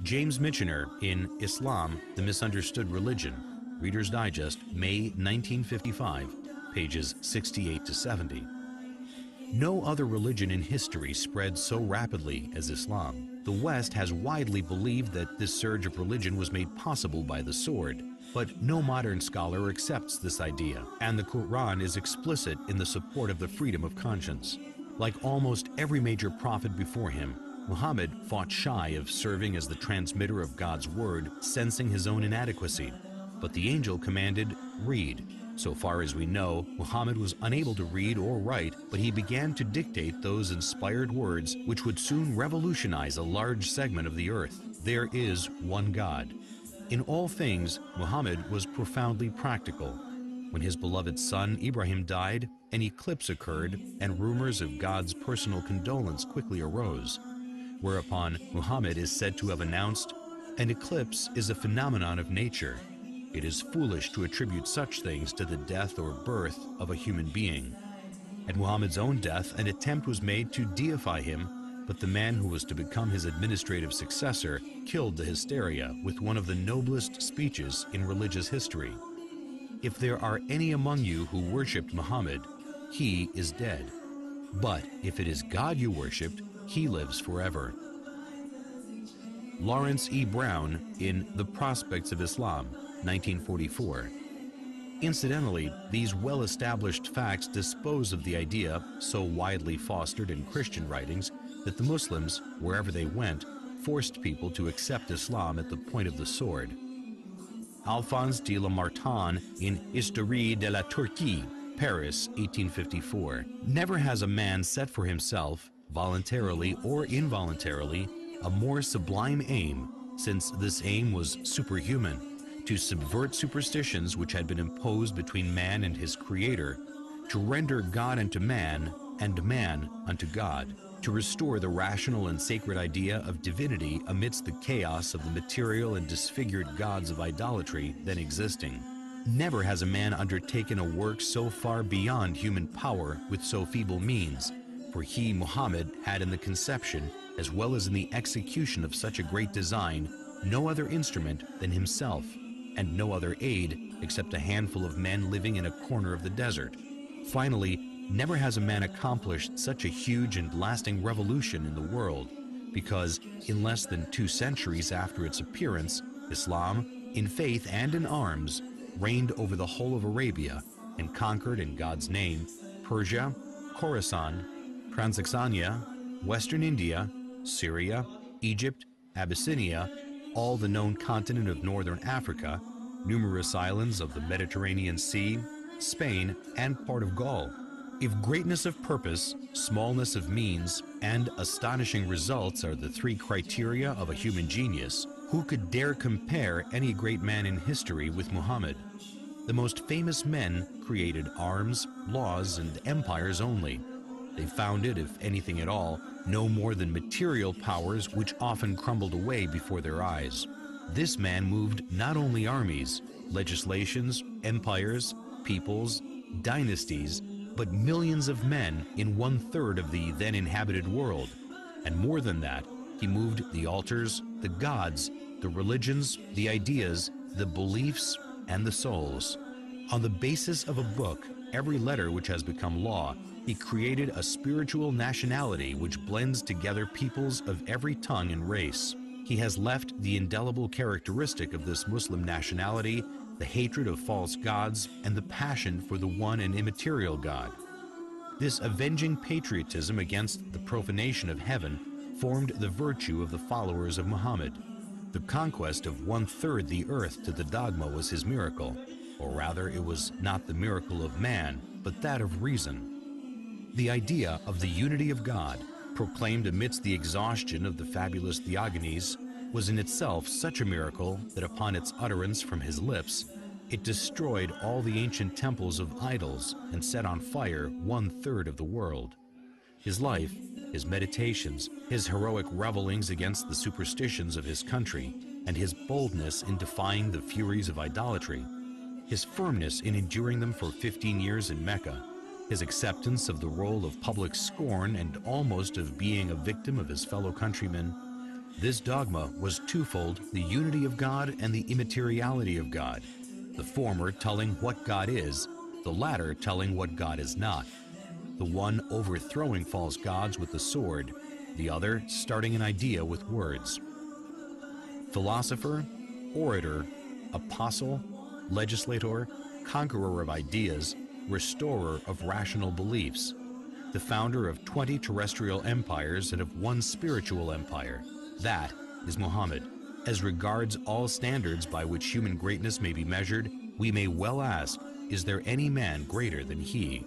James Michener in Islam, the Misunderstood Religion, Reader's Digest, May 1955, pages 68 to 70. No other religion in history spread so rapidly as Islam. The West has widely believed that this surge of religion was made possible by the sword, but no modern scholar accepts this idea, and the Quran is explicit in the support of the freedom of conscience. Like almost every major prophet before him, Muhammad fought shy of serving as the transmitter of God's word, sensing his own inadequacy. But the angel commanded, "Read." So far as we know, Muhammad was unable to read or write, but he began to dictate those inspired words which would soon revolutionize a large segment of the earth. There is one God. In all things, Muhammad was profoundly practical. When his beloved son Ibrahim died, an eclipse occurred, and rumors of God's personal condolence quickly arose. Whereupon Muhammad is said to have announced, "An eclipse is a phenomenon of nature. It is foolish to attribute such things to the death or birth of a human being." At Muhammad's own death, an attempt was made to deify him, but the man who was to become his administrative successor killed the hysteria with one of the noblest speeches in religious history. "If there are any among you who worshipped Muhammad, he is dead. But if it is God you worshipped, he lives forever." Lawrence E. Brown in The Prospects of Islam, 1944. Incidentally, these well-established facts dispose of the idea, so widely fostered in Christian writings, that the Muslims, wherever they went, forced people to accept Islam at the point of the sword. Alphonse de Lamartine in Histoire de la Turquie, Paris, 1854. Never has a man set for himself, voluntarily or involuntarily, a more sublime aim, since this aim was superhuman, to subvert superstitions which had been imposed between man and his Creator, to render God unto man, and man unto God, to restore the rational and sacred idea of divinity amidst the chaos of the material and disfigured gods of idolatry then existing. Never has a man undertaken a work so far beyond human power with so feeble means, for he, Muhammad, had in the conception, as well as in the execution of such a great design, no other instrument than himself, and no other aid except a handful of men living in a corner of the desert. Finally, never has a man accomplished such a huge and lasting revolution in the world, because in less than 2 centuries after its appearance, Islam, in faith and in arms, reigned over the whole of Arabia and conquered in God's name Persia, Khorasan, Transoxania, Western India, Syria, Egypt, Abyssinia, all the known continent of northern Africa, numerous islands of the Mediterranean Sea, Spain, and part of Gaul. If greatness of purpose, smallness of means, and astonishing results are the 3 criteria of a human genius, who could dare compare any great man in history with Muhammad? The most famous men created arms, laws, and empires only. They founded, if anything at all, no more than material powers which often crumbled away before their eyes. This man moved not only armies, legislations, empires, peoples, dynasties, but millions of men in 1/3 of the then inhabited world. And more than that, he moved the altars, the gods, the religions, the ideas, the beliefs, and the souls. On the basis of a book, every letter which has become law, he created a spiritual nationality which blends together peoples of every tongue and race. He has left the indelible characteristic of this Muslim nationality, the hatred of false gods, and the passion for the one and immaterial God. This avenging patriotism against the profanation of heaven formed the virtue of the followers of Muhammad. The conquest of 1/3 the earth to the dogma was his miracle, or rather it was not the miracle of man, but that of reason. The idea of the unity of God, proclaimed amidst the exhaustion of the fabulous Theogonies, was in itself such a miracle that upon its utterance from his lips, it destroyed all the ancient temples of idols and set on fire 1/3 of the world. His life, his meditations, his heroic revelings against the superstitions of his country, and his boldness in defying the furies of idolatry, his firmness in enduring them for 15 years in Mecca, his acceptance of the role of public scorn and almost of being a victim of his fellow countrymen, This dogma was twofold: the unity of God and the immateriality of God, the former telling what God is, the latter telling what God is not, the one overthrowing false gods with the sword, the other starting an idea with words. Philosopher, orator, apostle, legislator, conqueror of ideas, restorer of rational beliefs, the founder of 20 terrestrial empires and of one spiritual empire, that is Muhammad. As regards all standards by which human greatness may be measured, we may well ask, is there any man greater than he?